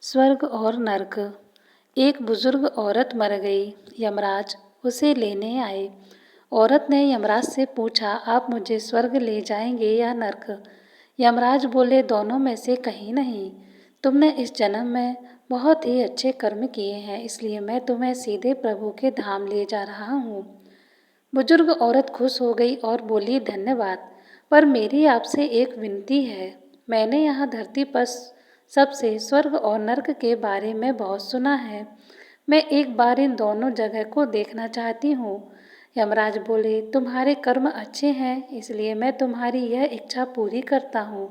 स्वर्ग और नर्क। एक बुजुर्ग औरत मर गई। यमराज उसे लेने आए। औरत ने यमराज से पूछा, आप मुझे स्वर्ग ले जाएंगे या नर्क? यमराज बोले, दोनों में से कहीं नहीं। तुमने इस जन्म में बहुत ही अच्छे कर्म किए हैं, इसलिए मैं तुम्हें सीधे प्रभु के धाम ले जा रहा हूँ। बुजुर्ग औरत खुश हो गई और बोली, धन्यवाद, पर मेरी आपसे एक विनती है। मैंने यहाँ धरती पर सबसे स्वर्ग और नर्क के बारे में बहुत सुना है। मैं एक बार इन दोनों जगह को देखना चाहती हूँ। यमराज बोले, तुम्हारे कर्म अच्छे हैं, इसलिए मैं तुम्हारी यह इच्छा पूरी करता हूँ।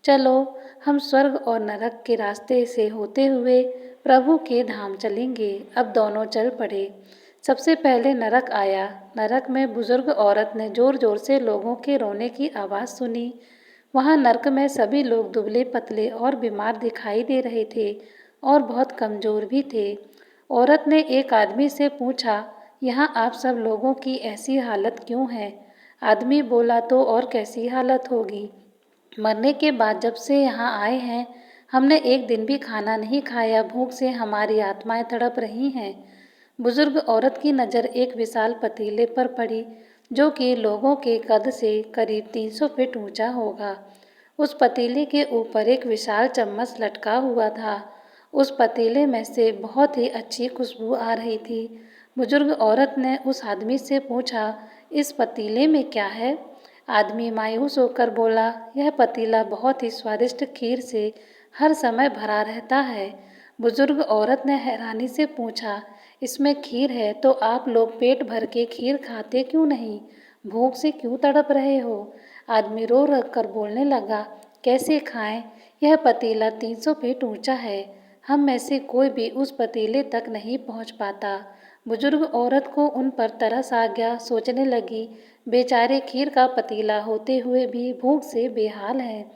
चलो, हम स्वर्ग और नरक के रास्ते से होते हुए प्रभु के धाम चलेंगे। अब दोनों चल पड़े। सबसे पहले नरक आया। नरक में बुजुर्ग औरत ने जोर जोर से लोगों के रोने की आवाज़ सुनी। वहाँ नरक में सभी लोग दुबले पतले और बीमार दिखाई दे रहे थे और बहुत कमज़ोर भी थे। औरत ने एक आदमी से पूछा, यहाँ आप सब लोगों की ऐसी हालत क्यों है? आदमी बोला, तो और कैसी हालत होगी? मरने के बाद जब से यहाँ आए हैं, हमने एक दिन भी खाना नहीं खाया। भूख से हमारी आत्माएं तड़प रही हैं। बुजुर्ग औरत की नज़र एक विशाल पतीले पर पड़ी, जो कि लोगों के कद से करीब 300 फीट ऊंचा होगा। उस पतीले के ऊपर एक विशाल चम्मच लटका हुआ था। उस पतीले में से बहुत ही अच्छी खुशबू आ रही थी। बुजुर्ग औरत ने उस आदमी से पूछा, इस पतीले में क्या है? आदमी मायूस होकर बोला, यह पतीला बहुत ही स्वादिष्ट खीर से हर समय भरा रहता है। बुजुर्ग औरत ने हैरानी से पूछा, इसमें खीर है तो आप लोग पेट भर के खीर खाते क्यों नहीं? भूख से क्यों तड़प रहे हो? आदमी रो रख कर बोलने लगा, कैसे खाएं? यह पतीला 300 फीट ऊंचा है। हम में से कोई भी उस पतीले तक नहीं पहुंच पाता। बुजुर्ग औरत को उन पर तरस आ गया। सोचने लगी, बेचारे खीर का पतीला होते हुए भी भूख से बेहाल हैं।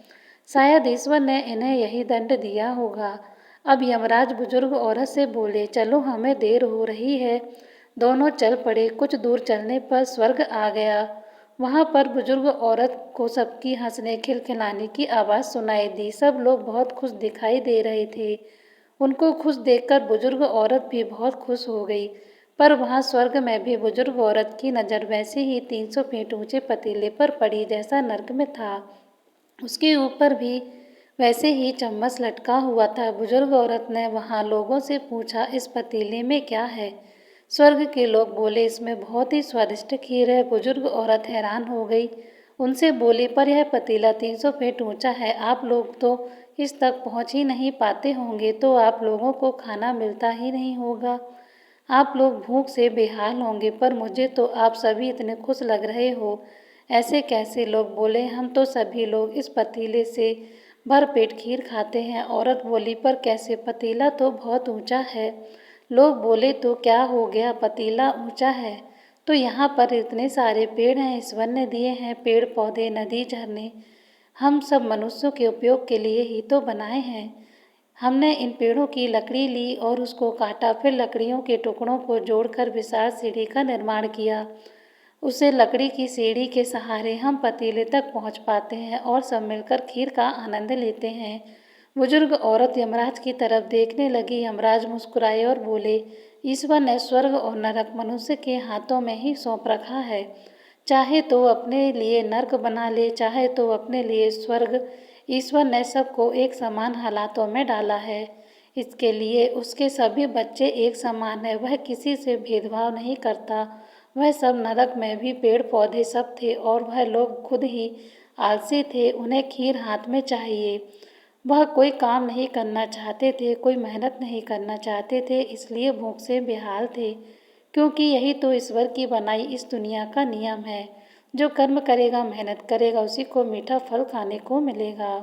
शायद ईश्वर ने इन्हें यही दंड दिया होगा। अब यमराज बुजुर्ग औरत से बोले, चलो, हमें देर हो रही है। दोनों चल पड़े। कुछ दूर चलने पर स्वर्ग आ गया। वहाँ पर बुजुर्ग औरत को सबकी हंसने खिलखिलाने की आवाज़ सुनाई दी। सब लोग बहुत खुश दिखाई दे रहे थे। उनको खुश देखकर बुजुर्ग औरत भी बहुत खुश हो गई। पर वहाँ स्वर्ग में भी बुजुर्ग औरत की नज़र वैसे ही 300 फीट ऊंचे पतीले पर पड़ी जैसा नर्क में था। उसके ऊपर भी वैसे ही चम्मच लटका हुआ था। बुजुर्ग औरत ने वहाँ लोगों से पूछा, इस पतीले में क्या है? स्वर्ग के लोग बोले, इसमें बहुत ही स्वादिष्ट खीर है। बुजुर्ग औरत हैरान हो गई। उनसे बोली, पर यह पतीला 300 फीट ऊंचा है। आप लोग तो इस तक पहुंच ही नहीं पाते होंगे, तो आप लोगों को खाना मिलता ही नहीं होगा। आप लोग भूख से बेहाल होंगे, पर मुझे तो आप सभी इतने खुश लग रहे हो। ऐसे कैसे? लोग बोले, हम तो सभी लोग इस पतीले से भर पेट खीर खाते हैं। औरत बोली, पर कैसे? पतीला तो बहुत ऊंचा है। लोग बोले, तो क्या हो गया? पतीला ऊंचा है तो यहाँ पर इतने सारे पेड़ हैं। ईश्वर ने दिए हैं पेड़ पौधे, नदी, झरने, हम सब मनुष्यों के उपयोग के लिए ही तो बनाए हैं। हमने इन पेड़ों की लकड़ी ली और उसको काटा, फिर लकड़ियों के टुकड़ों को जोड़कर विशाल सीढ़ी का निर्माण किया। उसे लकड़ी की सीढ़ी के सहारे हम पतीले तक पहुंच पाते हैं और सब मिलकर खीर का आनंद लेते हैं। बुजुर्ग औरत यमराज की तरफ देखने लगी। यमराज मुस्कुराए और बोले, ईश्वर ने स्वर्ग और नरक मनुष्य के हाथों में ही सौंप रखा है। चाहे तो अपने लिए नर्क बना ले, चाहे तो अपने लिए स्वर्ग। ईश्वर ने सबको एक समान हालातों में डाला है। इसके लिए उसके सभी बच्चे एक समान है। वह किसी से भेदभाव नहीं करता। वह सब नरक में भी पेड़ पौधे सब थे और वह लोग खुद ही आलसी थे। उन्हें खीर हाथ में चाहिए। वह कोई काम नहीं करना चाहते थे, कोई मेहनत नहीं करना चाहते थे, इसलिए भूख से बेहाल थे। क्योंकि यही तो ईश्वर की बनाई इस दुनिया का नियम है। जो कर्म करेगा, मेहनत करेगा, उसी को मीठा फल खाने को मिलेगा।